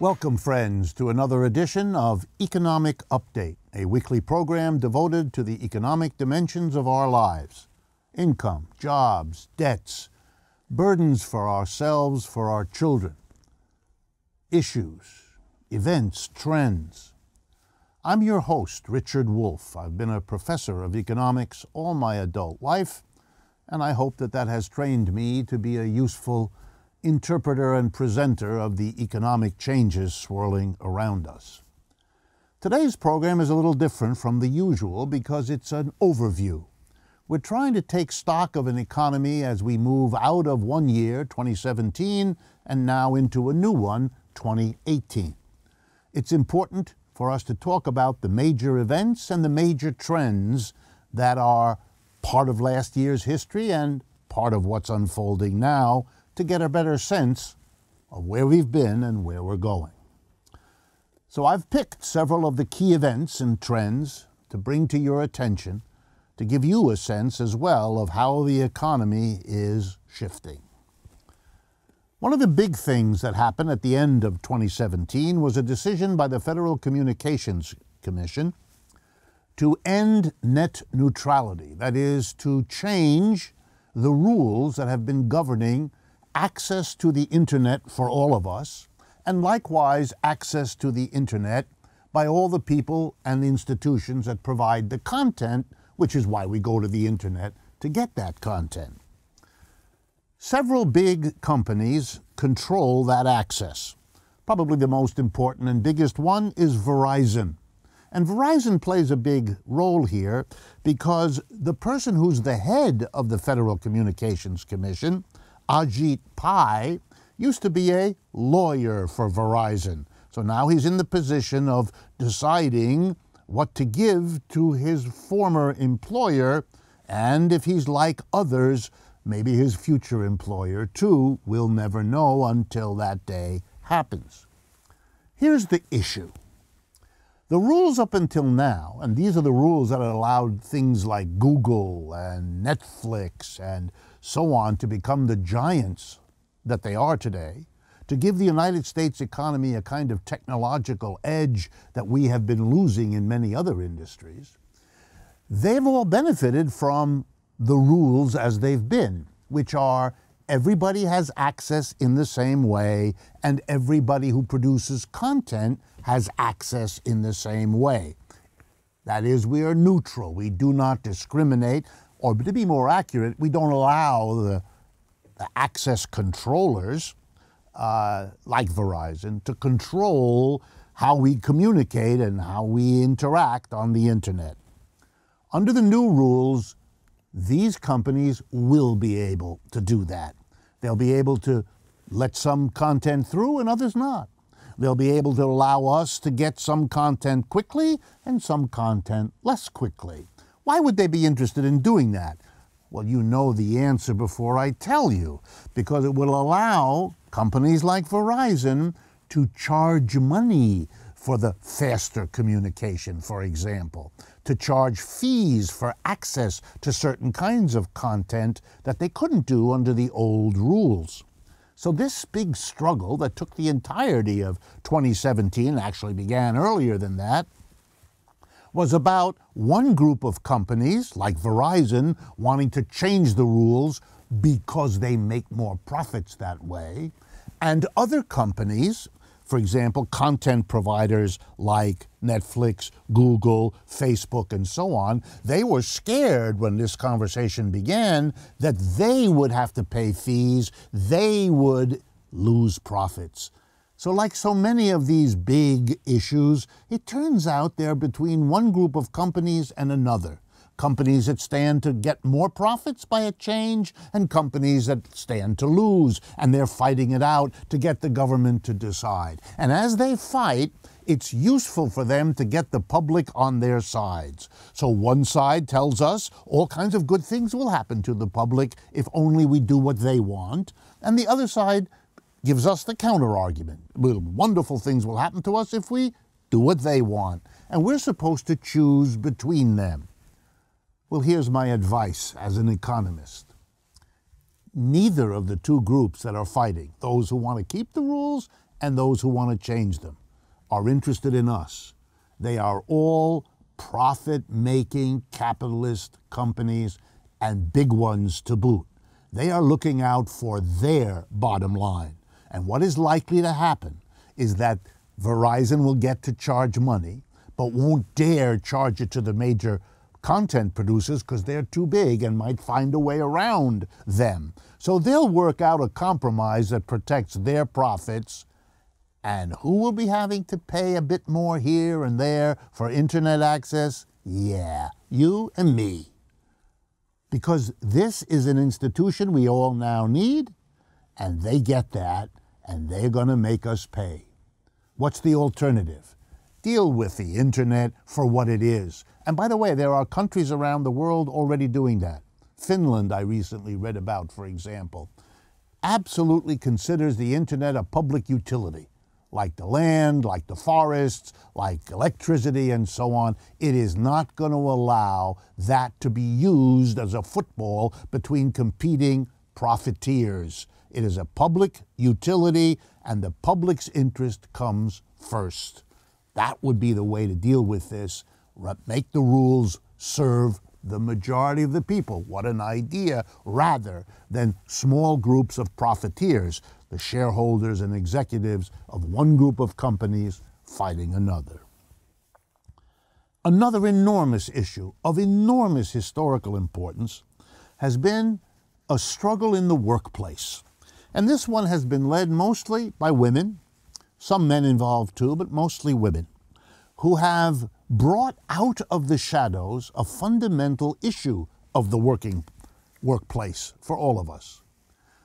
Welcome, friends, to another edition of Economic Update, a weekly program devoted to the economic dimensions of our lives. Income, jobs, debts, burdens for ourselves, for our children, issues, events, trends. I'm your host, Richard Wolff. I've been a professor of economics all my adult life, and I hope that has trained me to be a useful interpreter and presenter of the economic changes swirling around us. Today's program is a little different from the usual because it's an overview. We're trying to take stock of an economy as we move out of one year, 2017, and now into a new one, 2018. It's important for us to talk about the major events and the major trends that are part of last year's history and part of what's unfolding now, to get a better sense of where we've been and where we're going. So I've picked several of the key events and trends to bring to your attention, to give you a sense as well of how the economy is shifting. One of the big things that happened at the end of 2017 was a decision by the Federal Communications Commission to end net neutrality, that is, to change the rules that have been governing access to the internet for all of us, and likewise access to the internet by all the people and institutions that provide the content, which is why we go to the internet to get that content. Several big companies control that access. Probably the most important and biggest one is Verizon. And Verizon plays a big role here because the person who's the head of the Federal Communications Commission, Ajit Pai, used to be a lawyer for Verizon. So now he's in the position of deciding what to give to his former employer, and if he's like others, maybe his future employer too. We'll never know until that day happens. Here's the issue. The rules up until now, and these are the rules that allowed things like Google and Netflix and so on to become the giants that they are today, to give the United States economy a kind of technological edge that we have been losing in many other industries. They've all benefited from the rules as they've been, which are everybody has access in the same way, and everybody who produces content has access in the same way. That is, we are neutral. We do not discriminate, or to be more accurate, we don't allow the access controllers, like Verizon, to control how we communicate and how we interact on the internet. Under the new rules, these companies will be able to do that. They'll be able to let some content through and others not. They'll be able to allow us to get some content quickly and some content less quickly. Why would they be interested in doing that? Well, you know the answer before I tell you, because it will allow companies like Verizon to charge money for the faster communication, for example, to charge fees for access to certain kinds of content that they couldn't do under the old rules. So this big struggle that took the entirety of 2017, actually began earlier than that, was about one group of companies, like Verizon, wanting to change the rules because they make more profits that way, and other companies, for example, content providers like Netflix, Google, Facebook, and so on, they were scared when this conversation began that they would have to pay fees, they would lose profits. So like so many of these big issues, it turns out they're between one group of companies and another. Companies that stand to get more profits by a change, and companies that stand to lose, and they're fighting it out to get the government to decide. And as they fight, it's useful for them to get the public on their sides. So one side tells us all kinds of good things will happen to the public if only we do what they want, and the other side gives us the counter-argument. Wonderful things will happen to us if we do what they want, and we're supposed to choose between them. Well, here's my advice as an economist. Neither of the two groups that are fighting, those who want to keep the rules and those who want to change them are interested in us. They are all profit-making capitalist companies, and big ones to boot. They are looking out for their bottom line. And what is likely to happen is that Verizon will get to charge money, but won't dare charge it to the major content producers because they're too big and might find a way around them. So they'll work out a compromise that protects their profits. And who will be having to pay a bit more here and there for internet access? Yeah, you and me. Because this is an institution we all now need, and they get that, and they're going to make us pay. What's the alternative? Deal with the internet for what it is. And by the way, there are countries around the world already doing that. Finland, I recently read about, for example, absolutely considers the internet a public utility, like the land, like the forests, like electricity, and so on. It is not going to allow that to be used as a football between competing profiteers. It is a public utility, and the public's interest comes first. That would be the way to deal with this. Make the rules serve the majority of the people. What an idea, rather than small groups of profiteers, the shareholders and executives of one group of companies fighting another. Another enormous issue of enormous historical importance has been a struggle in the workplace. And this one has been led mostly by women, some men involved too, but mostly women, who have brought out of the shadows a fundamental issue of the workplace for all of us.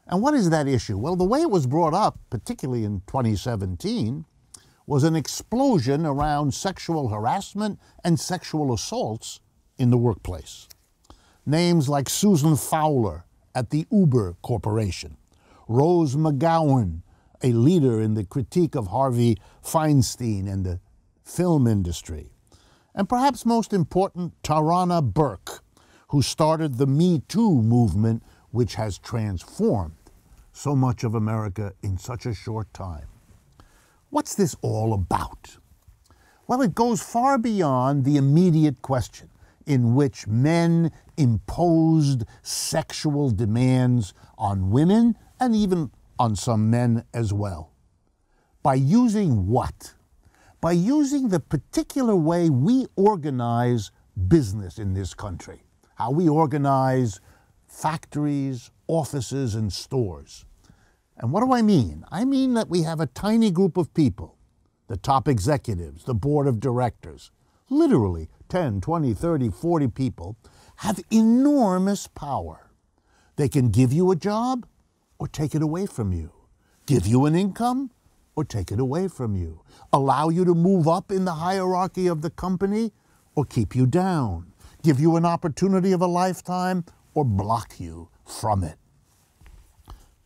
And what is that issue? Well, the way it was brought up, particularly in 2017, was an explosion around sexual harassment and sexual assaults in the workplace. Names like Susan Fowler at the Uber Corporation, Rose McGowan, a leader in the critique of Harvey Feinstein and the film industry, and perhaps most important, Tarana Burke, who started the Me Too movement, which has transformed so much of America in such a short time. What's this all about? Well, it goes far beyond the immediate question in which men imposed sexual demands on women and even on some men as well. By using what? By using the particular way we organize business in this country, how we organize factories, offices, and stores. And what do I mean? I mean that we have a tiny group of people, the top executives, the board of directors, literally 10, 20, 30, 40 people, have enormous power. They can give you a job or take it away from you, give you an income or take it away from you, allow you to move up in the hierarchy of the company or keep you down, give you an opportunity of a lifetime or block you from it.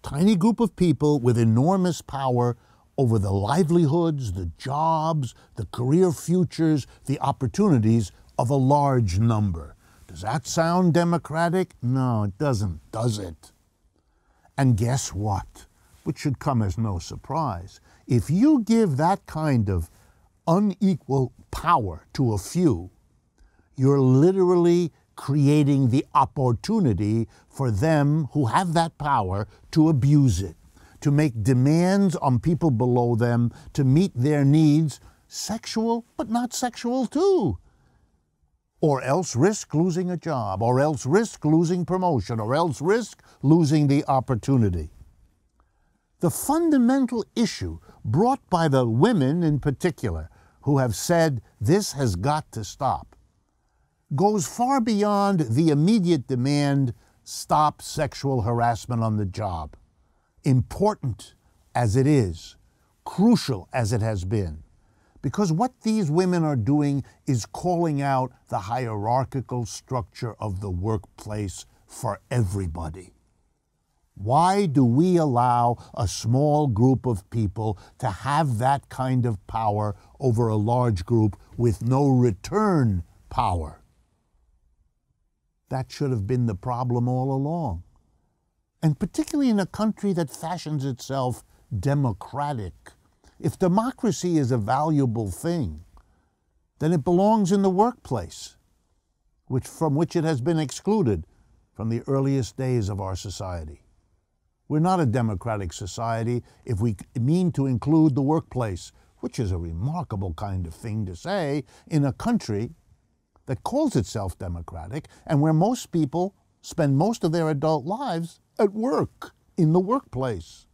Tiny group of people with enormous power over the livelihoods, the jobs, the career futures, the opportunities of a large number. Does that sound democratic? No, it doesn't, does it? And guess what? Which should come as no surprise. If you give that kind of unequal power to a few, you're literally creating the opportunity for them who have that power to abuse it, to make demands on people below them to meet their needs, sexual but not sexual too, or else risk losing a job, or else risk losing promotion, or else risk losing the opportunity. The fundamental issue brought by the women in particular who have said this has got to stop goes far beyond the immediate demand, stop sexual harassment on the job. Important as it is, crucial as it has been, because what these women are doing is calling out the hierarchical structure of the workplace for everybody. Why do we allow a small group of people to have that kind of power over a large group with no return power? That should have been the problem all along. And particularly in a country that fashions itself democratic, If democracy is a valuable thing, then it belongs in the workplace, from which it has been excluded from the earliest days of our society. We're not a democratic society if we mean to include the workplace, which is a remarkable kind of thing to say in a country that calls itself democratic and where most people spend most of their adult lives at work, in the workplace.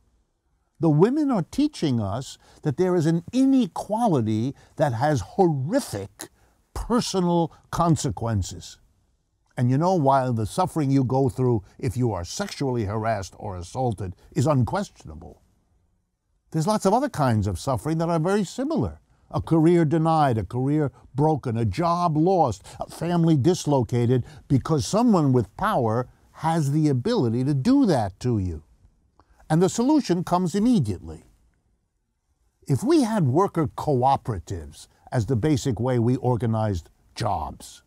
The women are teaching us that there is an inequality that has horrific personal consequences. And you know, while the suffering you go through if you are sexually harassed or assaulted is unquestionable, there's lots of other kinds of suffering that are very similar. A career denied, a career broken, a job lost, a family dislocated because someone with power has the ability to do that to you. And the solution comes immediately. If we had worker cooperatives as the basic way we organized jobs,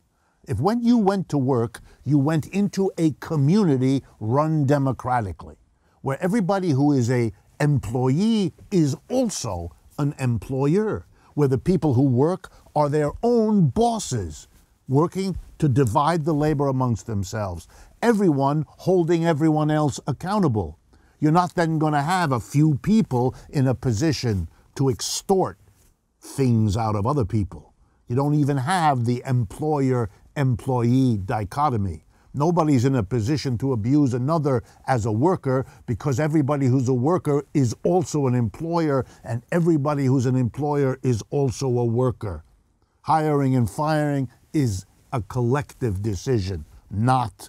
if when you went to work, you went into a community run democratically, where everybody who is an employee is also an employer, where the people who work are their own bosses, working to divide the labor amongst themselves, everyone holding everyone else accountable. You're not then going to have a few people in a position to extort things out of other people. You don't even have the employer-employee dichotomy. Nobody's in a position to abuse another as a worker because everybody who's a worker is also an employer, and everybody who's an employer is also a worker. Hiring and firing is a collective decision, not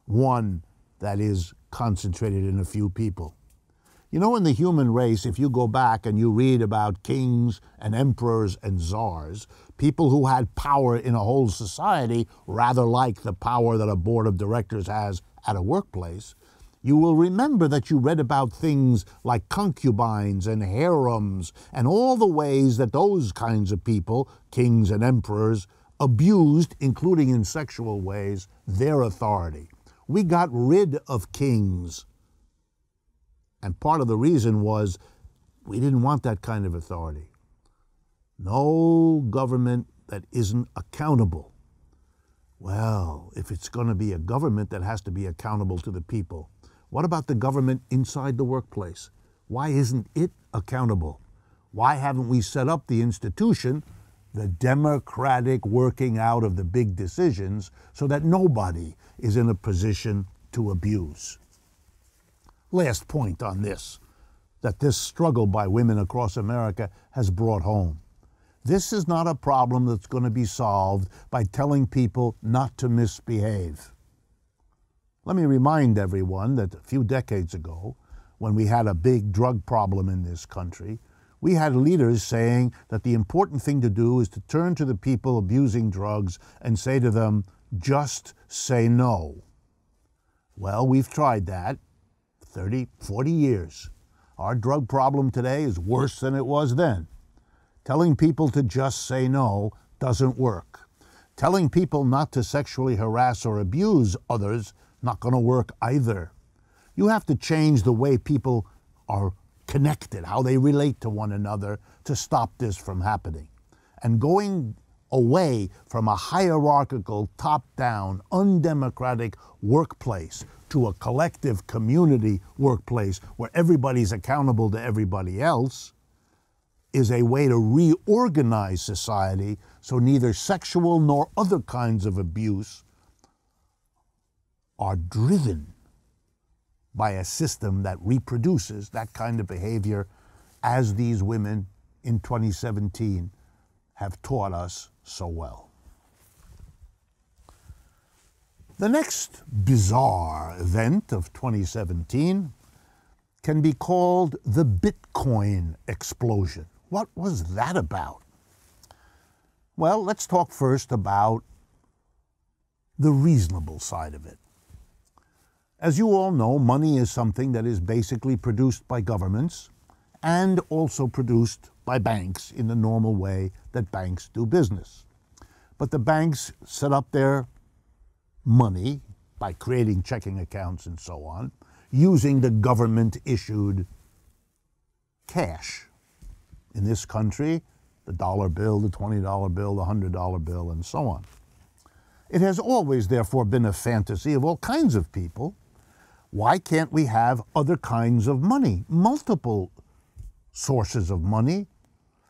one that is concentrated in a few people. You know, in the human race, if you go back and you read about kings and emperors and czars, people who had power in a whole society, rather like the power that a board of directors has at a workplace, you will remember that you read about things like concubines and harems and all the ways that those kinds of people, kings and emperors, abused, including in sexual ways, their authority. We got rid of kings. And part of the reason was we didn't want that kind of authority. No government that isn't accountable. Well, if it's going to be a government that has to be accountable to the people, what about the government inside the workplace? Why isn't it accountable? Why haven't we set up the institution, the democratic working out of the big decisions, so that nobody is in a position to abuse? Last point on this, that this struggle by women across America has brought home. This is not a problem that's going to be solved by telling people not to misbehave. Let me remind everyone that a few decades ago, when we had a big drug problem in this country, we had leaders saying that the important thing to do is to turn to the people abusing drugs and say to them, just say no. Well, we've tried that. 30, 40 years. Our drug problem today is worse than it was then. Telling people to just say no doesn't work. Telling people not to sexually harass or abuse others, not going to work either. You have to change the way people are connected, how they relate to one another, to stop this from happening. And going away from a hierarchical, top-down, undemocratic workplace to a collective community workplace where everybody's accountable to everybody else is a way to reorganize society so neither sexual nor other kinds of abuse are driven by a system that reproduces that kind of behavior, as these women in 2017 have taught us so well. The next bizarre event of 2017 can be called the Bitcoin explosion. What was that about? Well, let's talk first about the reasonable side of it. As you all know, money is something that is basically produced by governments and also produced by banks in the normal way that banks do business. But the banks set up their money by creating checking accounts and so on, using the government-issued cash. In this country, the dollar bill, the $20 bill, the $100 bill, and so on. It has always, therefore, been a fantasy of all kinds of people. Why can't we have other kinds of money, multiple sources of money?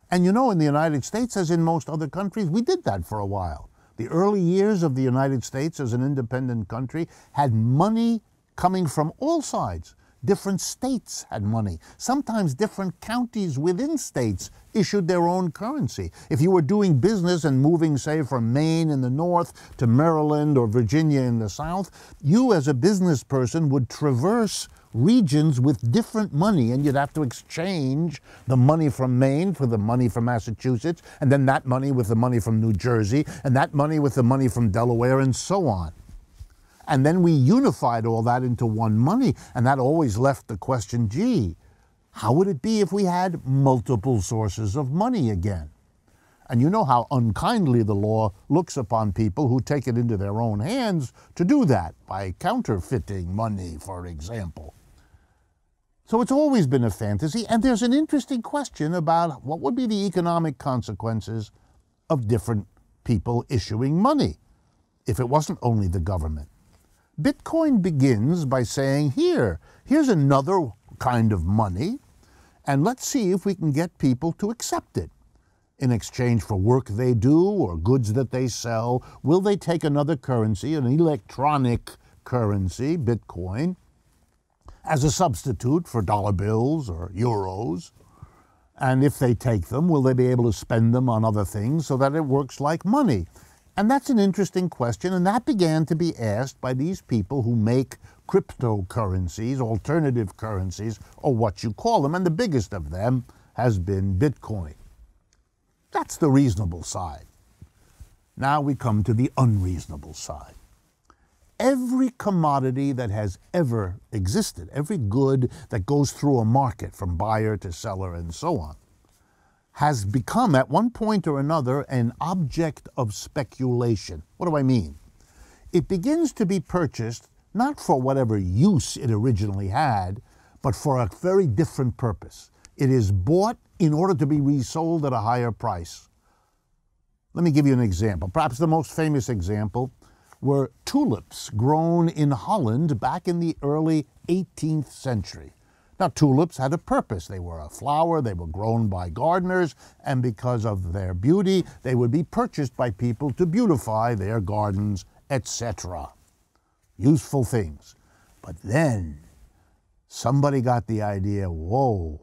And you know, in the United States, as in most other countries, we did that for a while. The early years of the United States as an independent country had money coming from all sides. Different states had money. Sometimes different counties within states issued their own currency. If you were doing business and moving, say, from Maine in the north to Maryland or Virginia in the south, you as a business person would traverse regions with different money, and you'd have to exchange the money from Maine for the money from Massachusetts, and then that money with the money from New Jersey, and that money with the money from Delaware, and so on. And then we unified all that into one money, and that always left the question, gee, how would it be if we had multiple sources of money again? And you know how unkindly the law looks upon people who take it into their own hands to do that, by counterfeiting money, for example. So it's always been a fantasy, and there's an interesting question about what would be the economic consequences of different people issuing money if it wasn't only the government. Bitcoin begins by saying, here's another kind of money, and let's see if we can get people to accept it. In exchange for work they do or goods that they sell, will they take another currency, an electronic currency, Bitcoin, as a substitute for dollar bills or euros? And if they take them, will they be able to spend them on other things so that it works like money? And that's an interesting question, and that began to be asked by these people who make cryptocurrencies, alternative currencies, or what you call them, and the biggest of them has been Bitcoin. That's the reasonable side. Now we come to the unreasonable side. Every commodity that has ever existed, every good that goes through a market from buyer to seller and so on, has become at one point or another an object of speculation. What do I mean? It begins to be purchased not for whatever use it originally had, but for a very different purpose. It is bought in order to be resold at a higher price. Let me give you an example. Perhaps the most famous example were tulips grown in Holland back in the early 18th century. Now, tulips had a purpose. They were a flower, they were grown by gardeners, and because of their beauty, they would be purchased by people to beautify their gardens, etc. Useful things. But then, somebody got the idea, whoa,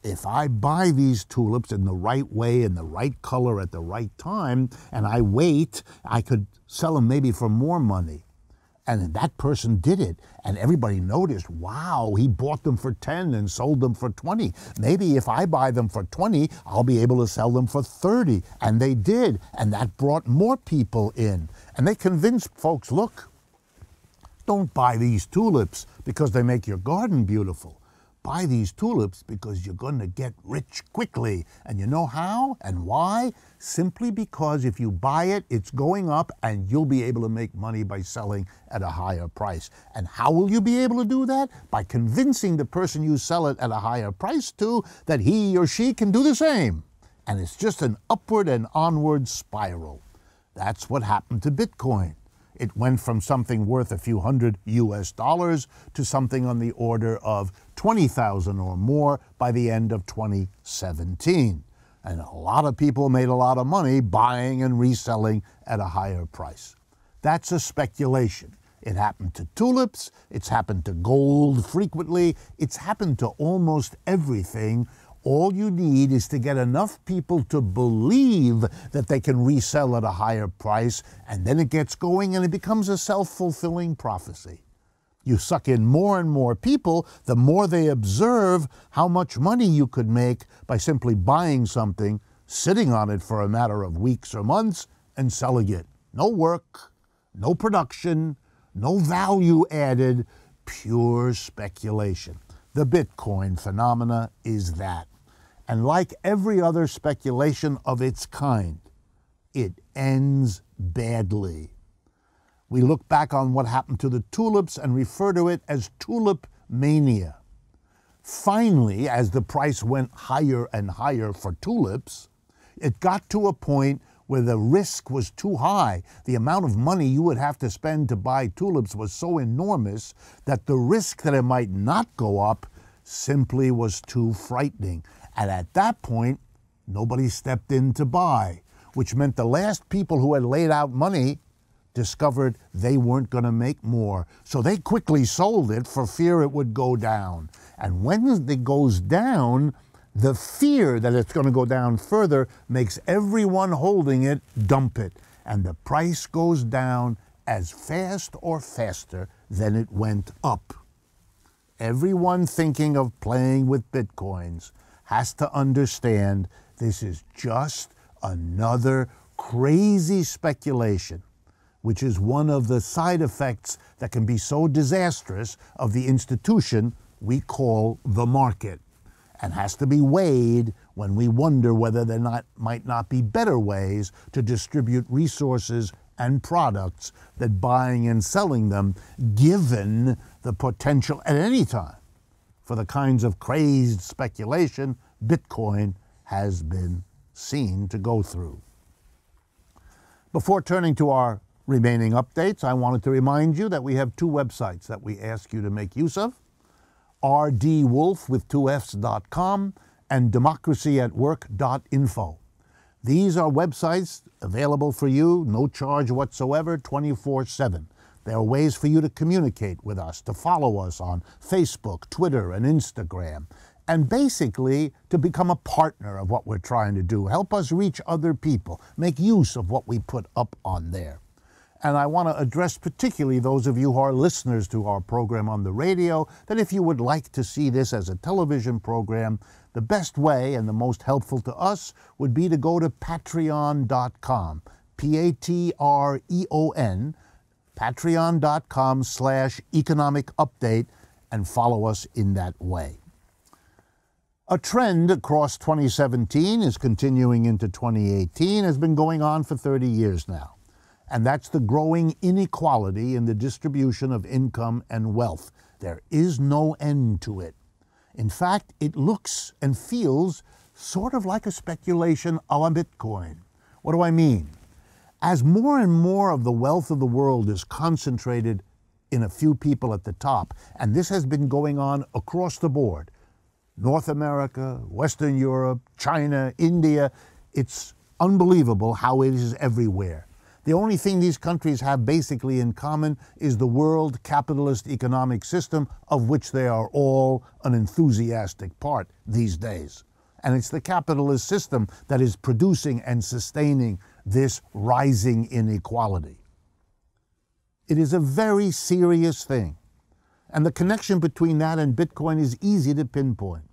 if I buy these tulips in the right way, in the right color, at the right time, and I wait, I could sell them maybe for more money. And that person did it, and everybody noticed, wow, he bought them for 10 and sold them for 20. Maybe if I buy them for 20, I'll be able to sell them for 30. And they did, and that brought more people in. And they convinced folks, look, don't buy these tulips because they make your garden beautiful. Buy these tulips because you're going to get rich quickly. And you know how and why? Simply because if you buy it, it's going up and you'll be able to make money by selling at a higher price. And how will you be able to do that? By convincing the person you sell it at a higher price to that he or she can do the same. And it's just an upward and onward spiral. That's what happened to Bitcoin. It went from something worth a few hundred US dollars to something on the order of 20,000 or more by the end of 2017. And a lot of people made a lot of money buying and reselling at a higher price. That's a speculation. It happened to tulips, it's happened to gold frequently, it's happened to almost everything. All you need is to get enough people to believe that they can resell at a higher price, and then it gets going and it becomes a self-fulfilling prophecy. You suck in more and more people, the more they observe how much money you could make by simply buying something, sitting on it for a matter of weeks or months, and selling it. No work, no production, no value added, pure speculation. The Bitcoin phenomena is that. And like every other speculation of its kind, it ends badly. We look back on what happened to the tulips and refer to it as tulip mania. Finally, as the price went higher and higher for tulips, it got to a point where the risk was too high. The amount of money you would have to spend to buy tulips was so enormous that the risk that it might not go up simply was too frightening. And at that point, nobody stepped in to buy, which meant the last people who had laid out money discovered they weren't going to make more. So they quickly sold it for fear it would go down. And when it goes down, the fear that it's going to go down further makes everyone holding it dump it. And the price goes down as fast or faster than it went up. Everyone thinking of playing with bitcoins has to understand this is just another crazy speculation, which is one of the side effects that can be so disastrous of the institution we call the market, and has to be weighed when we wonder whether there might not be better ways to distribute resources and products than buying and selling them, given the potential at any time for the kinds of crazed speculation Bitcoin has been seen to go through. Before turning to our remaining updates, I wanted to remind you that we have two websites that we ask you to make use of: rdwolff with 2fs.com and democracyatwork.info. These are websites available for you, no charge whatsoever, 24/7. There are ways for you to communicate with us, to follow us on Facebook, Twitter, and Instagram, and basically to become a partner of what we're trying to do. Help us reach other people. Make use of what we put up on there. And I want to address particularly those of you who are listeners to our program on the radio, that if you would like to see this as a television program, the best way and the most helpful to us would be to go to patreon.com, Patreon, patreon.com/economic update, and follow us in that way. A trend across 2017 is continuing into 2018, has been going on for 30 years now. And that's the growing inequality in the distribution of income and wealth. There is no end to it. In fact, it looks and feels sort of like a speculation a la Bitcoin. What do I mean? As more and more of the wealth of the world is concentrated in a few people at the top, and this has been going on across the board, North America, Western Europe, China, India, it's unbelievable how it is everywhere. The only thing these countries have basically in common is the world capitalist economic system, of which they are all an enthusiastic part these days. And it's the capitalist system that is producing and sustaining this rising inequality. It is a very serious thing. And the connection between that and Bitcoin is easy to pinpoint.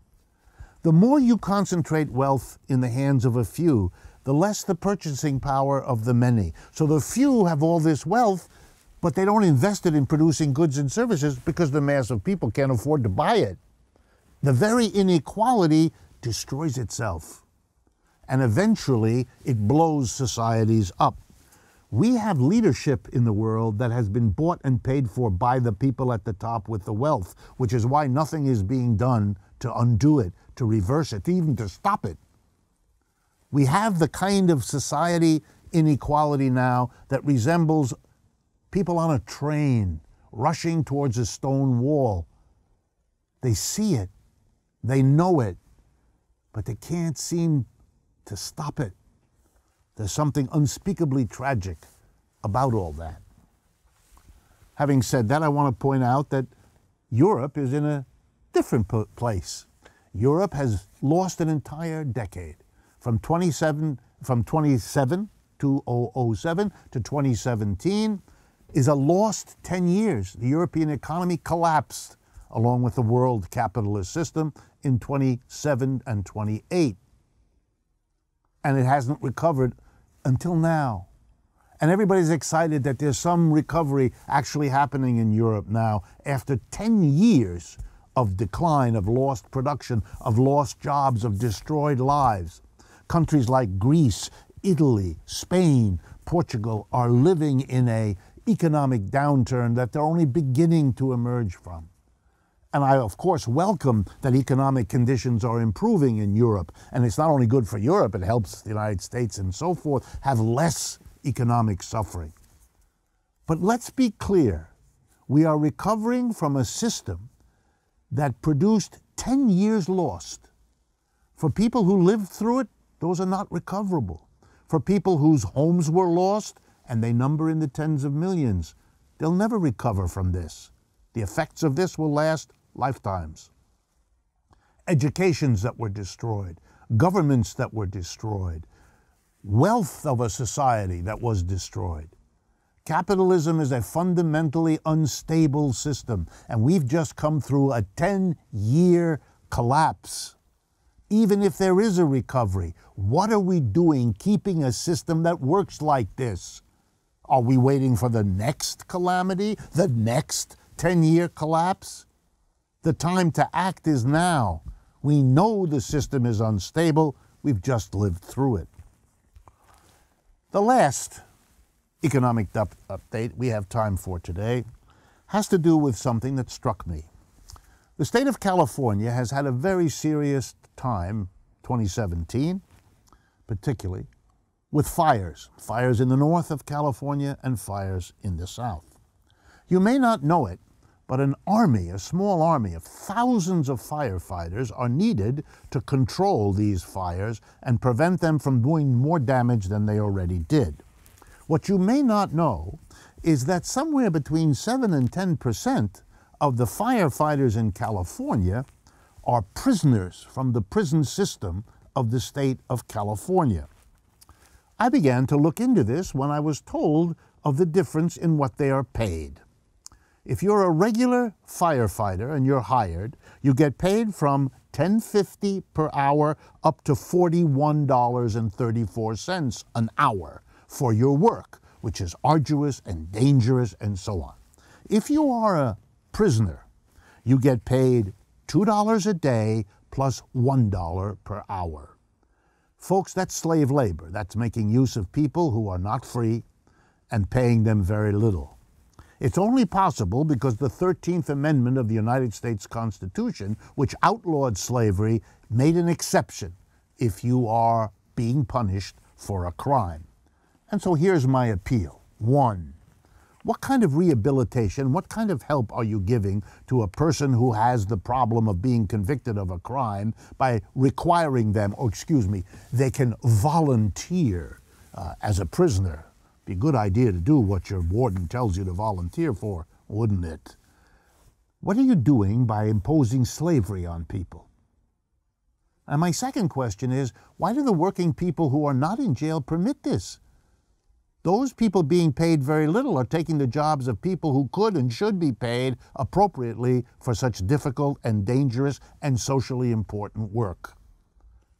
The more you concentrate wealth in the hands of a few, the less the purchasing power of the many. So the few have all this wealth, but they don't invest it in producing goods and services because the mass of people can't afford to buy it. The very inequality destroys itself, and eventually it blows societies up. We have leadership in the world that has been bought and paid for by the people at the top with the wealth, which is why nothing is being done to undo it, to reverse it, even to stop it. We have the kind of society inequality now that resembles people on a train rushing towards a stone wall. They see it, they know it, but they can't seem to stop it. There's something unspeakably tragic about all that. Having said that, I want to point out that Europe is in a different place. Europe has lost an entire decade. From 2007 to 2017 is a lost 10 years. The European economy collapsed along with the world capitalist system in 27 and 28. And it hasn't recovered until now. And everybody's excited that there's some recovery actually happening in Europe now after 10 years of decline, of lost production, of lost jobs, of destroyed lives. Countries like Greece, Italy, Spain, Portugal are living in an economic downturn that they're only beginning to emerge from. And I, of course, welcome that economic conditions are improving in Europe. And it's not only good for Europe, it helps the United States and so forth have less economic suffering. But let's be clear. We are recovering from a system that produced 10 years lost. For people who lived through it, those are not recoverable. For people whose homes were lost, and they number in the tens of millions, they'll never recover from this. The effects of this will last lifetimes. Educations that were destroyed, governments that were destroyed, wealth of a society that was destroyed. Capitalism is a fundamentally unstable system, and we've just come through a 10-year collapse. Even if there is a recovery, what are we doing keeping a system that works like this? Are we waiting for the next calamity, the next 10-year collapse? The time to act is now. We know the system is unstable. We've just lived through it. The last economic update we have time for today has to do with something that struck me. The state of California has had a very serious time, 2017, particularly, with fires. Fires in the north of California and fires in the south. You may not know it, but an army, a small army of thousands of firefighters are needed to control these fires and prevent them from doing more damage than they already did. What you may not know is that somewhere between 7 and 10% of the firefighters in California are prisoners from the prison system of the state of California. I began to look into this when I was told of the difference in what they are paid. If you're a regular firefighter and you're hired, you get paid from $10.50 per hour up to $41.34 an hour for your work, which is arduous and dangerous and so on. If you are a prisoner, you get paid $2 a day plus $1 per hour. Folks, that's slave labor. That's making use of people who are not free and paying them very little. It's only possible because the 13th Amendment of the United States Constitution, which outlawed slavery, made an exception if you are being punished for a crime. And so here's my appeal. 1, what kind of rehabilitation, what kind of help are you giving to a person who has the problem of being convicted of a crime by requiring them, they can volunteer as a prisoner? Be a good idea to do what your warden tells you to volunteer for, wouldn't it? What are you doing by imposing slavery on people? And my second question is, why do the working people who are not in jail permit this? Those people being paid very little are taking the jobs of people who could and should be paid appropriately for such difficult and dangerous and socially important work.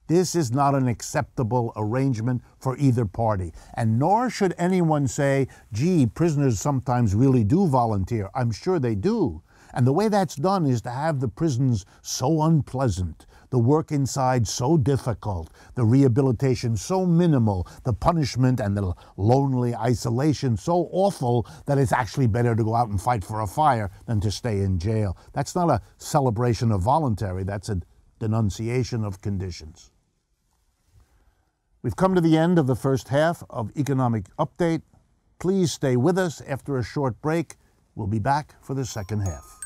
This is not an acceptable arrangement for either party, and nor should anyone say, gee, prisoners sometimes really do volunteer. I'm sure they do. And the way that's done is to have the prisons so unpleasant, the work inside so difficult, the rehabilitation so minimal, the punishment and the lonely isolation so awful that it's actually better to go out and fight for a fire than to stay in jail. That's not a celebration of voluntary, that's a denunciation of conditions. We've come to the end of the first half of Economic Update. Please stay with us. After a short break, we'll be back for the second half.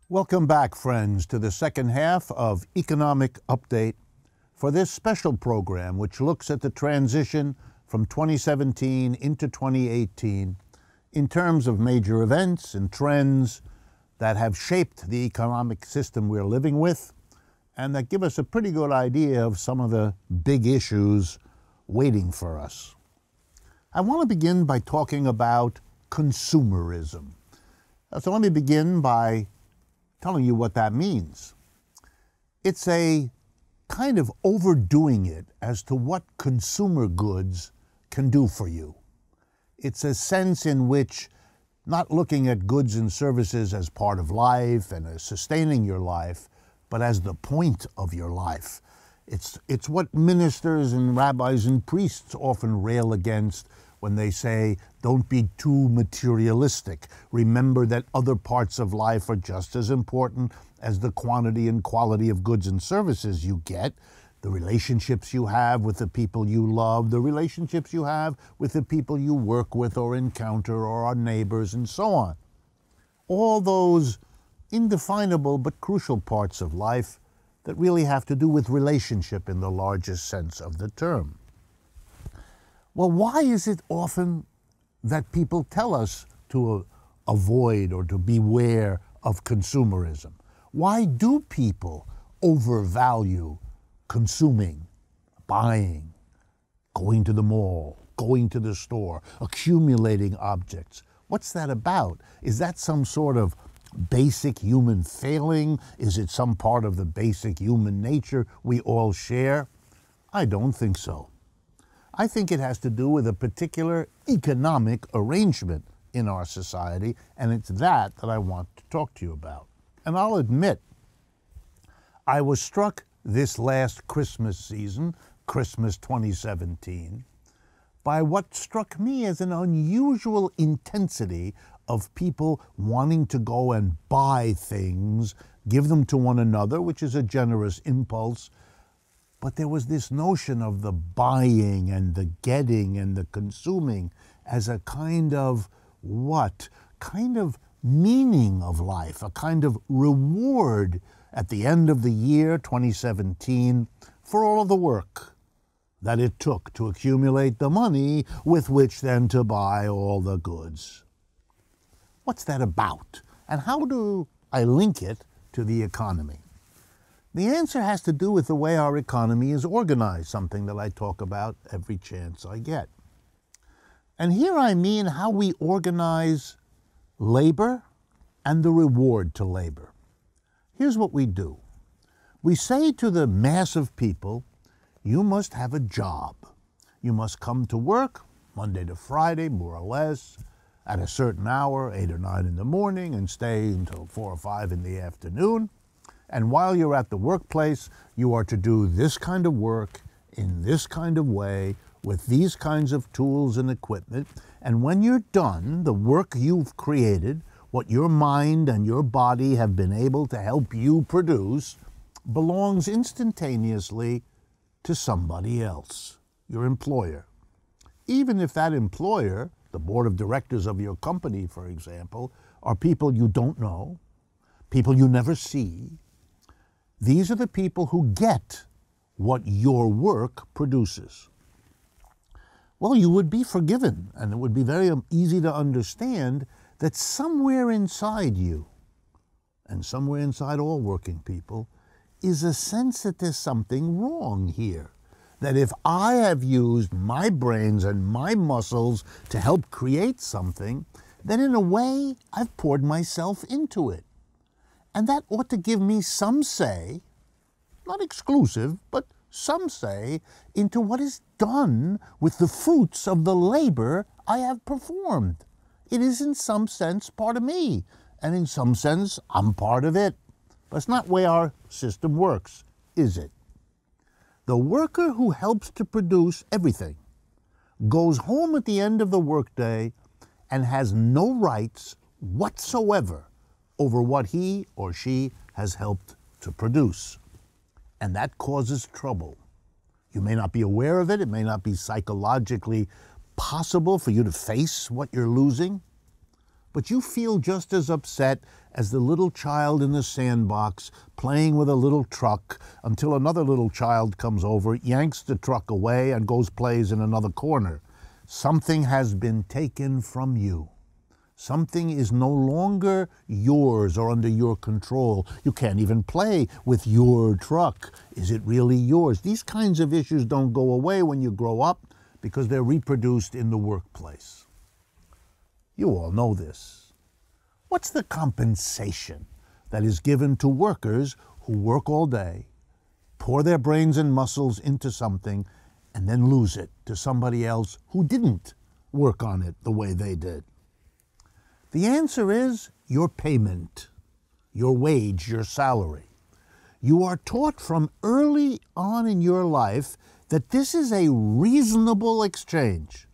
Welcome back, friends, to the second half of Economic Update for this special program which looks at the transition from 2017 into 2018 in terms of major events and trends that have shaped the economic system we're living with and that give us a pretty good idea of some of the big issues waiting for us. I want to begin by talking about consumerism. So let me begin by telling you what that means. It's a kind of overdoing it as to what consumer goods can do for you. It's a sense in which not looking at goods and services as part of life and as sustaining your life, but as the point of your life. It's what ministers and rabbis and priests often rail against when they say, don't be too materialistic. Remember that other parts of life are just as important as the quantity and quality of goods and services you get. The relationships you have with the people you love, the relationships you have with the people you work with or encounter or are neighbors and so on. All those indefinable but crucial parts of life that really have to do with relationship in the largest sense of the term. Well, why is it often that people tell us to avoid or to beware of consumerism? Why do people overvalue consuming, buying, going to the mall, going to the store, accumulating objects? What's that about? Is that some sort of basic human failing? Is it some part of the basic human nature we all share? I don't think so. I think it has to do with a particular economic arrangement in our society, and it's that I want to talk to you about. And I'll admit, I was struck this last Christmas season, Christmas 2017, by what struck me as an unusual intensity of people wanting to go and buy things, give them to one another, which is a generous impulse. But there was this notion of the buying and the getting and the consuming as a kind of what? Kind of meaning of life, a kind of reward at the end of the year 2017 for all of the work that it took to accumulate the money with which then to buy all the goods. What's that about? And how do I link it to the economy? The answer has to do with the way our economy is organized, something that I talk about every chance I get. And here I mean how we organize labor and the reward to labor. Here's what we do. We say to the mass of people, you must have a job. You must come to work Monday to Friday, more or less, at a certain hour, 8 or 9 in the morning, and stay until 4 or 5 in the afternoon. And while you're at the workplace, you are to do this kind of work in this kind of way with these kinds of tools and equipment. And when you're done, the work you've created, what your mind and your body have been able to help you produce, belongs instantaneously to somebody else, your employer. Even if that employer, the board of directors of your company, for example, are people you don't know, people you never see, these are the people who get what your work produces. Well, you would be forgiven, and it would be very easy to understand that somewhere inside you, and somewhere inside all working people, is a sense that there's something wrong here. That if I have used my brains and my muscles to help create something, then in a way, I've poured myself into it. And that ought to give me some say, not exclusive, but some say, into what is done with the fruits of the labor I have performed. It is in some sense part of me, and in some sense I'm part of it. But it's not the way our system works, is it? The worker who helps to produce everything goes home at the end of the workday and has no rights whatsoever over what he or she has helped to produce. And that causes trouble. You may not be aware of it. It may not be psychologically possible for you to face what you're losing. But you feel just as upset as the little child in the sandbox playing with a little truck until another little child comes over, yanks the truck away, and goes plays in another corner. Something has been taken from you. Something is no longer yours or under your control. You can't even play with your truck. Is it really yours? These kinds of issues don't go away when you grow up because they're reproduced in the workplace. You all know this. What's the compensation that is given to workers who work all day, pour their brains and muscles into something, and then lose it to somebody else who didn't work on it the way they did? The answer is your payment, your wage, your salary. You are taught from early on in your life that this is a reasonable exchange.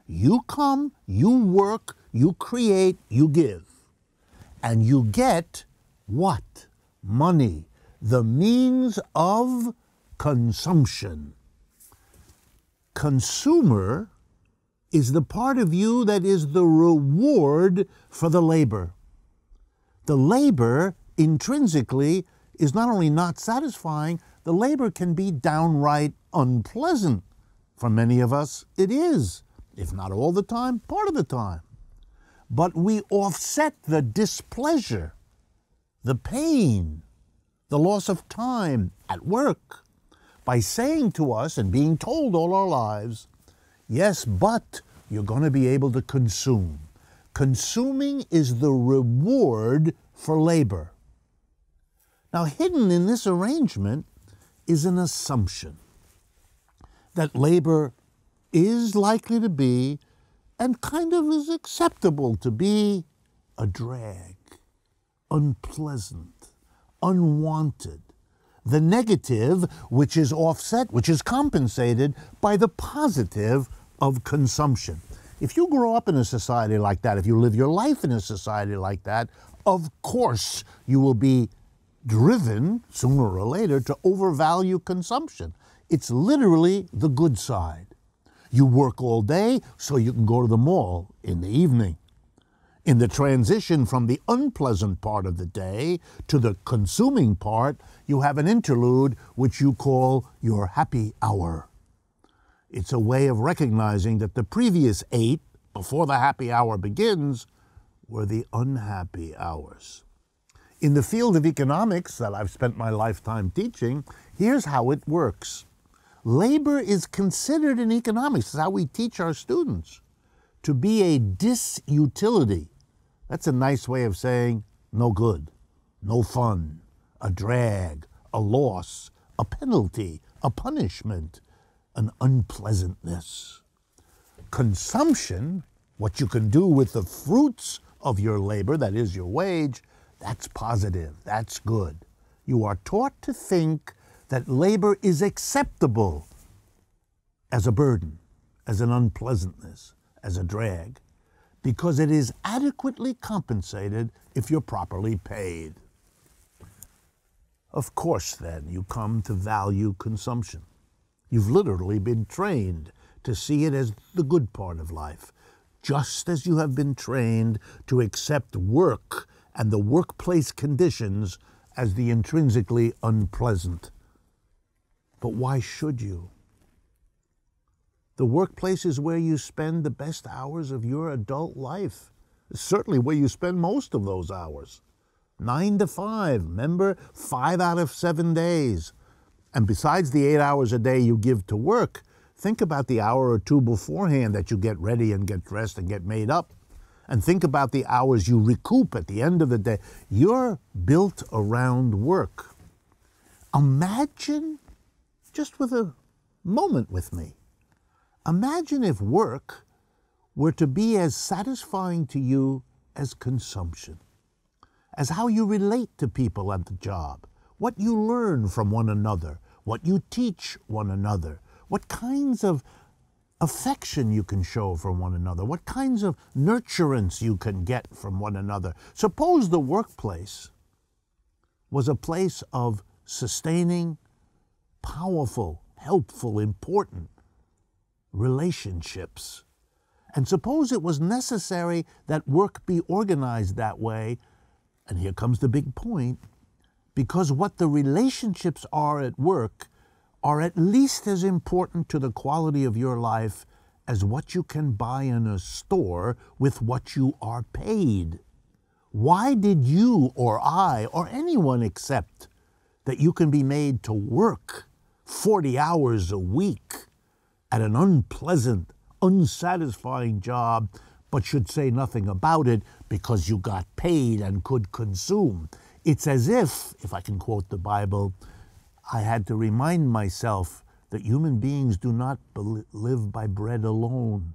You come, you work, you create, you give. And you get what? Money, the means of consumption. Consumer is the part of you that is the reward for the labor. The labor intrinsically is not only not satisfying, the labor can be downright unpleasant. For many of us, it is, if not all the time, part of the time. But we offset the displeasure, the pain, the loss of time at work by saying to us and being told all our lives, yes, but you're going to be able to consume. Consuming is the reward for labor. Now, hidden in this arrangement is an assumption that labor is likely to be, and kind of is acceptable to be, a drag, unpleasant, unwanted. The negative, which is offset, which is compensated by the positive of consumption. If you grow up in a society like that, if you live your life in a society like that, of course you will be driven, sooner or later, to overvalue consumption. It's literally the good side. You work all day so you can go to the mall in the evening. In the transition from the unpleasant part of the day to the consuming part, you have an interlude which you call your happy hour. It's a way of recognizing that the previous 8, before the happy hour begins, were the unhappy hours. In the field of economics that I've spent my lifetime teaching, here's how it works. Labor is considered in economics, this is how we teach our students, to be a disutility. That's a nice way of saying no good, no fun, a drag, a loss, a penalty, a punishment, an unpleasantness. Consumption, what you can do with the fruits of your labor, that is your wage, that's positive, that's good. You are taught to think that labor is acceptable as a burden, as an unpleasantness, as a drag, because it is adequately compensated if you're properly paid. Of course, then, you come to value consumption. You've literally been trained to see it as the good part of life, just as you have been trained to accept work and the workplace conditions as the intrinsically unpleasant. But why should you? The workplace is where you spend the best hours of your adult life. It's certainly where you spend most of those hours. 9 to 5, remember? 5 out of 7 days. And besides the 8 hours a day you give to work, think about the hour or two beforehand that you get ready and get dressed and get made up. And think about the hours you recoup at the end of the day. You're built around work. Imagine, just with a moment with me, imagine if work were to be as satisfying to you as consumption, as how you relate to people at the job, what you learn from one another, what you teach one another, what kinds of affection you can show from one another, what kinds of nurturance you can get from one another. Suppose the workplace was a place of sustaining, powerful, helpful, important relationships. And suppose it was necessary that work be organized that way, and here comes the big point, because what the relationships are at work are at least as important to the quality of your life as what you can buy in a store with what you are paid. Why did you or I or anyone accept that you can be made to work 40 hours a week at an unpleasant, unsatisfying job, but should say nothing about it because you got paid and could consume? It's as if I can quote the Bible, I had to remind myself that human beings do not live by bread alone.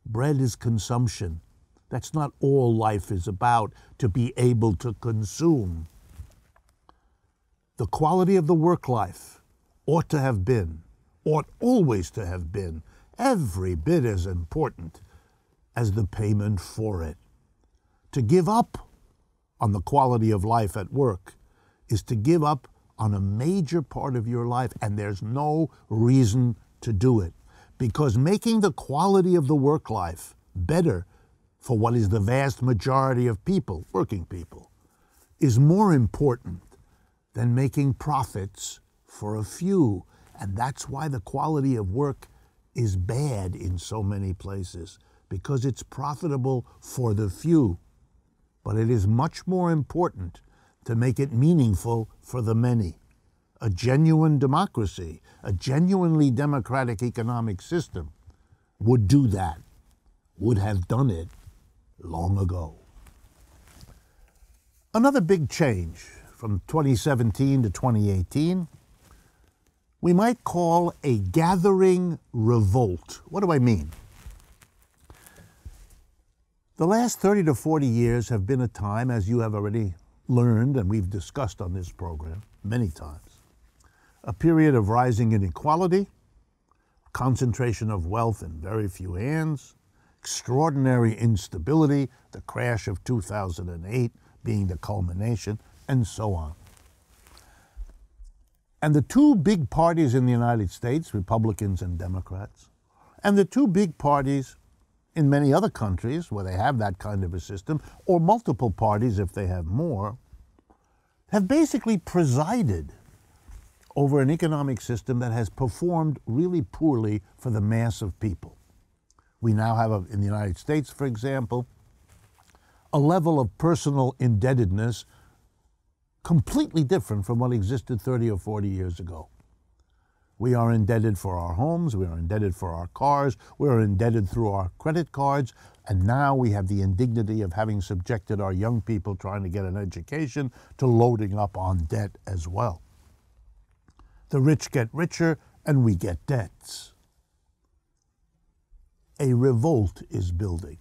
Bread is consumption. That's not all life is about, to be able to consume. The quality of the work life ought to have been, ought always to have been, every bit as important as the payment for it. To give up on the quality of life at work is to give up on a major part of your life, and there's no reason to do it, because making the quality of the work life better for what is the vast majority of people, working people, is more important than making profits for a few. And that's why the quality of work is bad in so many places, because it's profitable for the few. But it is much more important to make it meaningful for the many. A genuine democracy, a genuinely democratic economic system would do that, would have done it long ago. Another big change from 2017 to 2018, we might call a gathering revolt. What do I mean? The last 30 to 40 years have been a time, as you have already learned and we've discussed on this program many times, a period of rising inequality, concentration of wealth in very few hands, extraordinary instability, the crash of 2008 being the culmination, and so on. And the two big parties in the United States, Republicans and Democrats, and the two big parties in many other countries where they have that kind of a system, or multiple parties if they have more, have basically presided over an economic system that has performed really poorly for the mass of people. We now have, in the United States, for example, a level of personal indebtedness completely different from what existed 30 or 40 years ago. We are indebted for our homes, we are indebted for our cars, we are indebted through our credit cards, and now we have the indignity of having subjected our young people trying to get an education to loading up on debt as well. The rich get richer and we get debts. A revolt is building.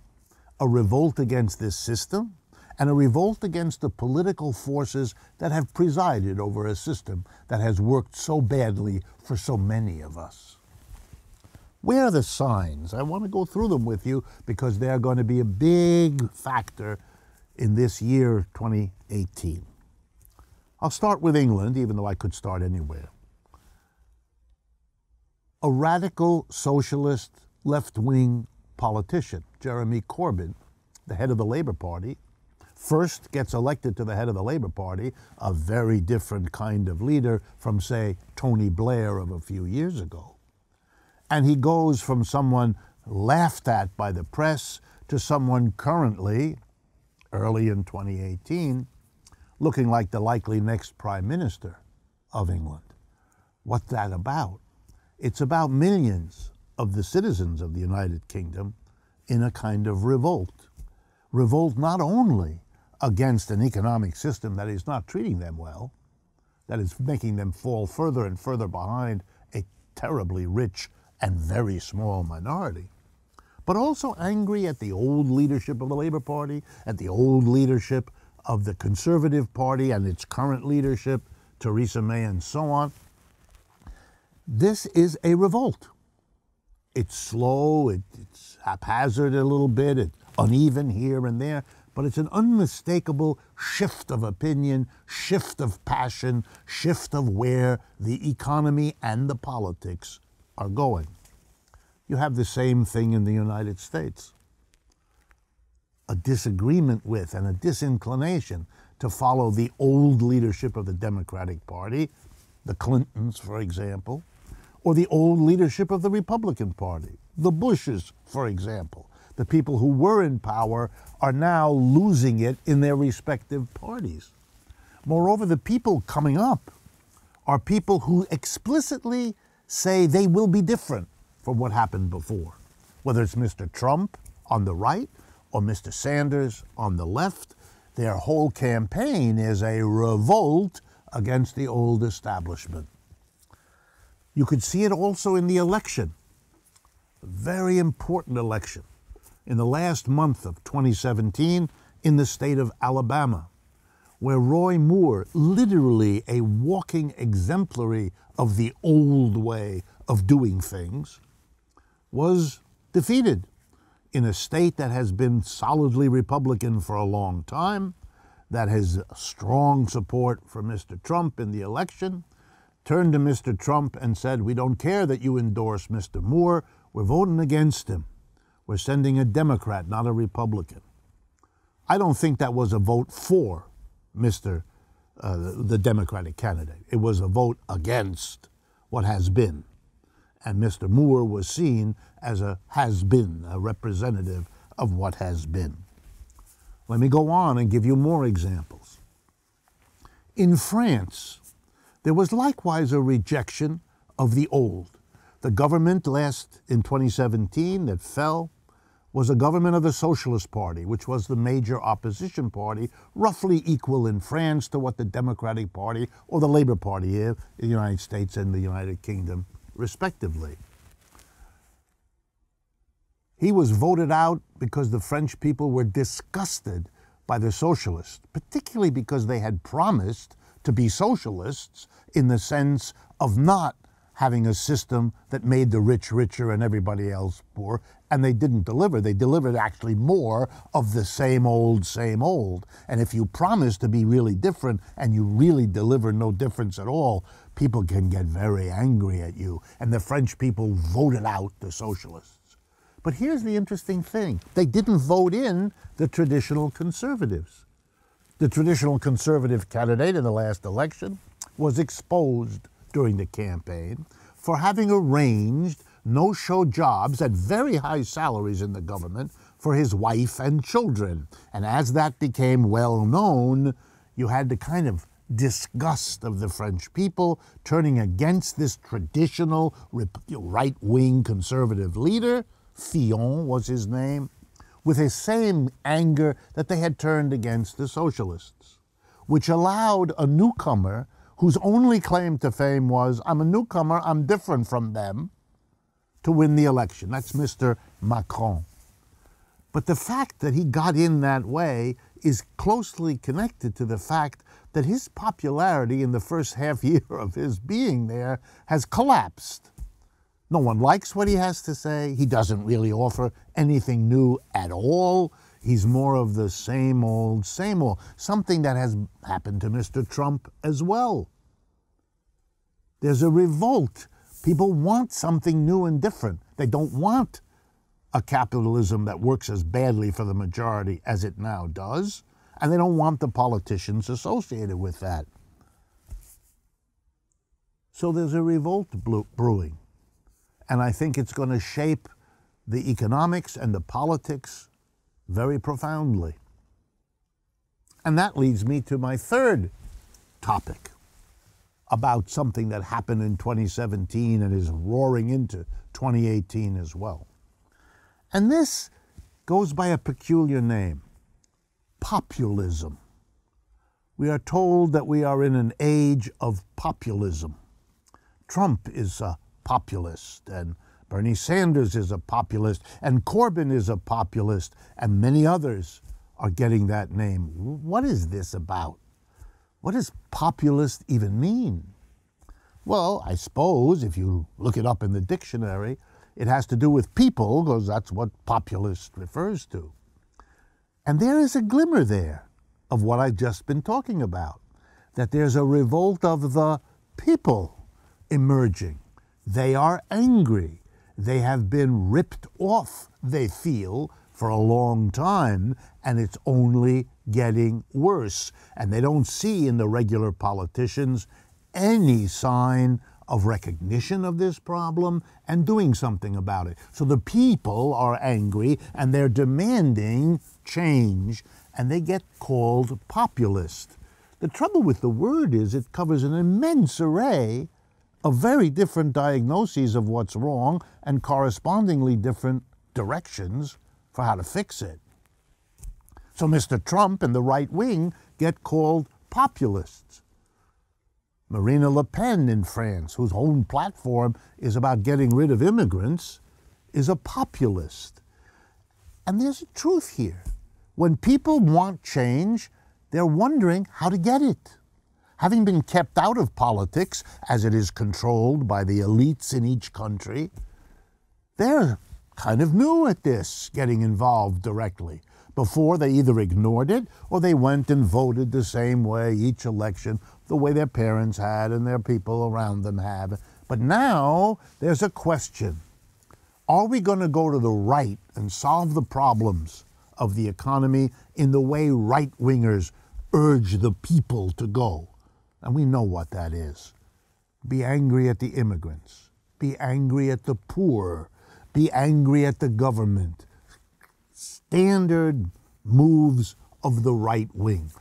A revolt against this system, and a revolt against the political forces that have presided over a system that has worked so badly for so many of us. Where are the signs? I want to go through them with you because they're going to be a big factor in this year, 2018. I'll start with England, even though I could start anywhere. A radical socialist left-wing politician, Jeremy Corbyn, the head of the Labour Party, first gets elected to the head of the Labour Party, a very different kind of leader from, say, Tony Blair of a few years ago. And he goes from someone laughed at by the press to someone currently, early in 2018, looking like the likely next Prime Minister of England. What's that about? It's about millions of the citizens of the United Kingdom in a kind of revolt. Revolt not only against an economic system that is not treating them well, that is making them fall further and further behind a terribly rich and very small minority, but also angry at the old leadership of the Labour Party, at the old leadership of the Conservative Party and its current leadership, Theresa May and so on. This is a revolt. It's slow, it's haphazard a little bit, it's uneven here and there, but it's an unmistakable shift of opinion, shift of passion, shift of where the economy and the politics are going. You have the same thing in the United States. A disagreement with and a disinclination to follow the old leadership of the Democratic Party, the Clintons, for example, or the old leadership of the Republican Party, the Bushes, for example. The people who were in power are now losing it in their respective parties. Moreover, the people coming up are people who explicitly say they will be different from what happened before, whether it's Mr. Trump on the right or Mr. Sanders on the left. Their whole campaign is a revolt against the old establishment. You could see it also in the election, a very important election, in the last month of 2017 in the state of Alabama, where Roy Moore, literally a walking exemplary of the old way of doing things, was defeated in a state that has been solidly Republican for a long time, that has strong support for Mr. Trump in the election, turned to Mr. Trump and said, we don't care that you endorse Mr. Moore, we're voting against him. We're sending a Democrat, not a Republican. I don't think that was a vote for the Democratic candidate. It was a vote against what has been. And Mr. Moore was seen as a has-been, a representative of what has been. Let me go on and give you more examples. In France, there was likewise a rejection of the old. The government in 2017 that fell was a government of the Socialist Party, which was the major opposition party, roughly equal in France to what the Democratic Party or the Labour Party is in the United States and the United Kingdom, respectively. He was voted out because the French people were disgusted by the socialists, particularly because they had promised to be socialists in the sense of not having a system that made the rich richer and everybody else poor, and they didn't deliver. They delivered actually more of the same old, same old. And if you promise to be really different and you really deliver no difference at all, people can get very angry at you. And the French people voted out the socialists. But here's the interesting thing. They didn't vote in the traditional conservatives. The traditional conservative candidate in the last election was exposed during the campaign for having arranged no-show jobs at very high salaries in the government for his wife and children. And as that became well known, you had the kind of disgust of the French people turning against this traditional right-wing conservative leader. Fillon was his name, with the same anger that they had turned against the socialists, which allowed a newcomer whose only claim to fame was, I'm a newcomer, I'm different from them, to win the election. That's Mr. Macron. But the fact that he got in that way is closely connected to the fact that his popularity in the first half year of his being there has collapsed. No one likes what he has to say. He doesn't really offer anything new at all. He's more of the same old, something that has happened to Mr. Trump as well. There's a revolt. People want something new and different. They don't want a capitalism that works as badly for the majority as it now does, and they don't want the politicians associated with that. So there's a revolt brewing. And I think it's going to shape the economics and the politics very profoundly. And that leads me to my third topic about something that happened in 2017 and is roaring into 2018 as well. And this goes by a peculiar name, populism. We are told that we are in an age of populism. Trump is a populist, and Bernie Sanders is a populist, and Corbyn is a populist, and many others are getting that name. What is this about? What does populist even mean? Well, I suppose if you look it up in the dictionary, it has to do with people, because that's what populist refers to. And there is a glimmer there of what I've just been talking about, that there's a revolt of the people emerging. They are angry. They have been ripped off, they feel, for a long time, and it's only getting worse. And they don't see in the regular politicians any sign of recognition of this problem and doing something about it. So the people are angry and they're demanding change, and they get called populist. The trouble with the word is it covers an immense array of very different diagnoses of what's wrong and correspondingly different directions for how to fix it. So Mr. Trump and the right wing get called populists. Marine Le Pen in France, whose own platform is about getting rid of immigrants, is a populist. And there's a truth here. When people want change, they're wondering how to get it. Having been kept out of politics, as it is controlled by the elites in each country, they're kind of new at this, getting involved directly. Before, they either ignored it or they went and voted the same way each election, the way their parents had and their people around them have. But now there's a question. Are we going to go to the right and solve the problems of the economy in the way right-wingers urge the people to go? And we know what that is. Be angry at the immigrants. Be angry at the poor. Be angry at the government. Standard moves of the right wing.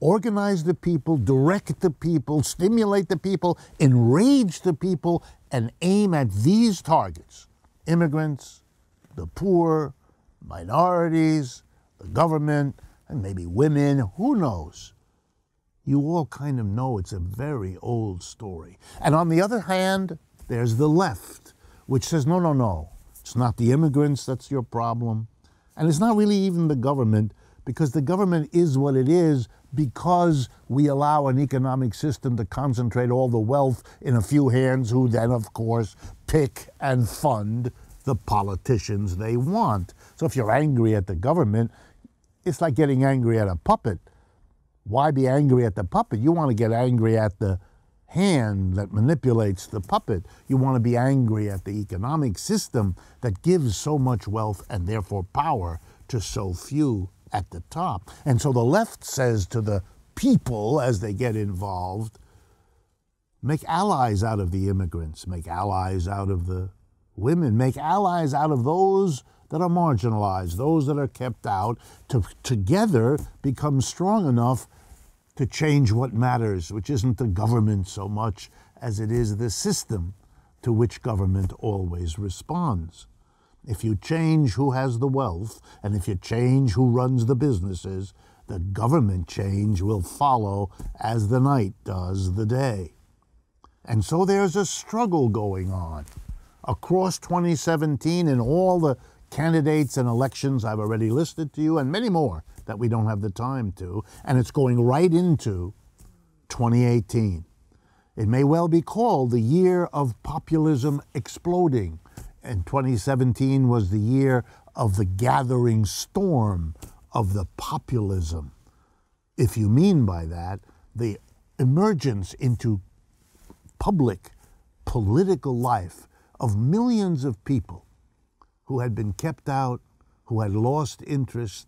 Organize the people, direct the people, stimulate the people, enrage the people, and aim at these targets. Immigrants, the poor, minorities, the government, and maybe women, who knows? You all kind of know it's a very old story. And on the other hand, there's the left, which says, no, no, no. It's not the immigrants that's your problem. And it's not really even the government, because the government is what it is because we allow an economic system to concentrate all the wealth in a few hands who then, of course, pick and fund the politicians they want. So if you're angry at the government, it's like getting angry at a puppet. Why be angry at the puppet? You want to get angry at the hand that manipulates the puppet. You want to be angry at the economic system that gives so much wealth and therefore power to so few at the top. And so the left says to the people as they get involved, make allies out of the immigrants, make allies out of the women, make allies out of those that are marginalized, those that are kept out, to together become strong enough to change what matters, which isn't the government so much as it is the system to which government always responds. If you change who has the wealth, and if you change who runs the businesses, the government change will follow as the night does the day. And so there's a struggle going on across 2017 in all the candidates and elections I've already listed to you, and many more that we don't have the time to, and it's going right into 2018. It may well be called the year of populism exploding, and 2017 was the year of the gathering storm of the populism. If you mean by that, the emergence into public political life of millions of people who had been kept out, who had lost interest,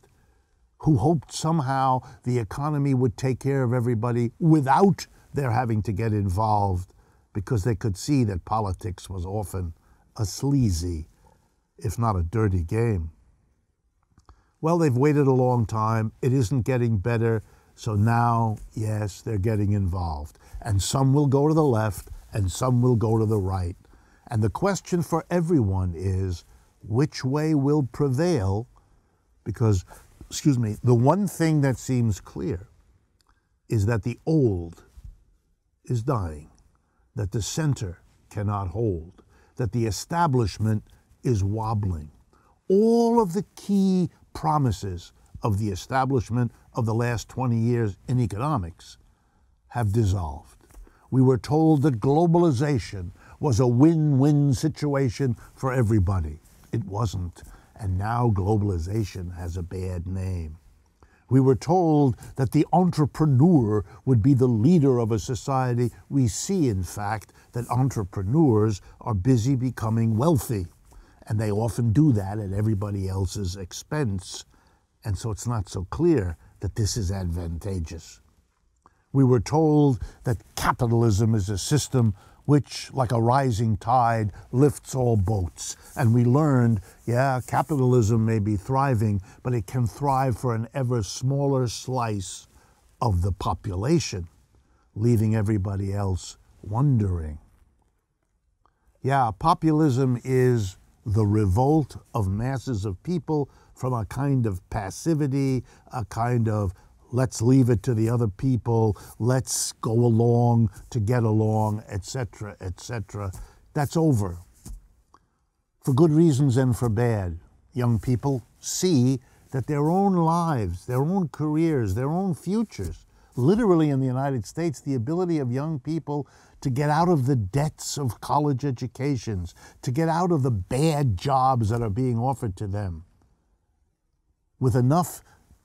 who hoped somehow the economy would take care of everybody without their having to get involved, because they could see that politics was often a sleazy, if not a dirty game. Well, they've waited a long time. It isn't getting better. So now, yes, they're getting involved. And some will go to the left and some will go to the right. And the question for everyone is, which way will prevail? Because, the one thing that seems clear is that the old is dying, that the center cannot hold, that the establishment is wobbling. All of the key promises of the establishment of the last 20 years in economics have dissolved. We were told that globalization was a win-win situation for everybody. It wasn't, and now globalization has a bad name. We were told that the entrepreneur would be the leader of a society. We see, in fact, that entrepreneurs are busy becoming wealthy, and they often do that at everybody else's expense, and so it's not so clear that this is advantageous. We were told that capitalism is a system which, like a rising tide, lifts all boats. And we learned, yeah, capitalism may be thriving, but it can thrive for an ever smaller slice of the population, leaving everybody else wondering. Yeah, populism is the revolt of masses of people from a kind of passivity, a kind of let's leave it to the other people, let's go along to get along, etc., etc. That's over. For good reasons and for bad. Young people see that their own lives, their own careers, their own futures, literally in the United States, the ability of young people to get out of the debts of college educations, to get out of the bad jobs that are being offered to them, with enough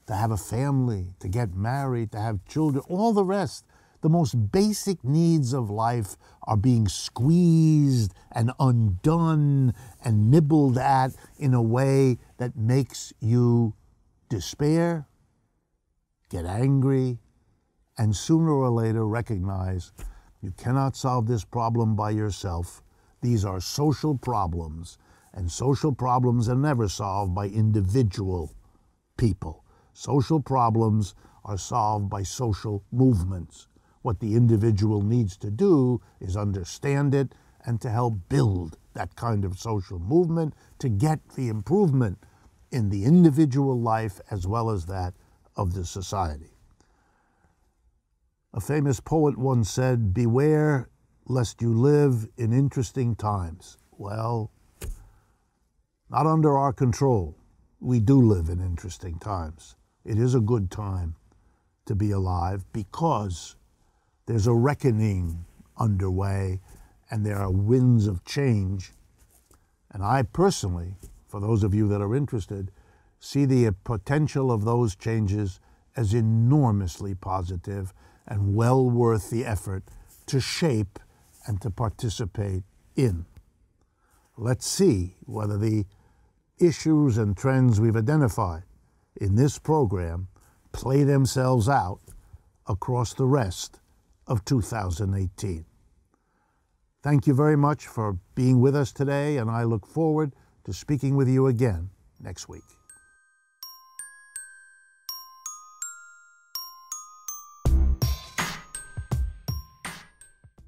to have a family, to get married, to have children, all the rest. The most basic needs of life are being squeezed and undone and nibbled at in a way that makes you despair, get angry, and sooner or later recognize you cannot solve this problem by yourself. These are social problems, and social problems are never solved by individual people. Social problems are solved by social movements. What the individual needs to do is understand it and to help build that kind of social movement to get the improvement in the individual life as well as that of the society. A famous poet once said, "Beware lest you live in interesting times." Well, not under our control. We do live in interesting times. It is a good time to be alive because there's a reckoning underway and there are winds of change. And I personally, for those of you that are interested, see the potential of those changes as enormously positive and well worth the effort to shape and to participate in. Let's see whether the issues and trends we've identified in this program play themselves out across the rest of 2018. Thank you very much for being with us today, and I look forward to speaking with you again next week.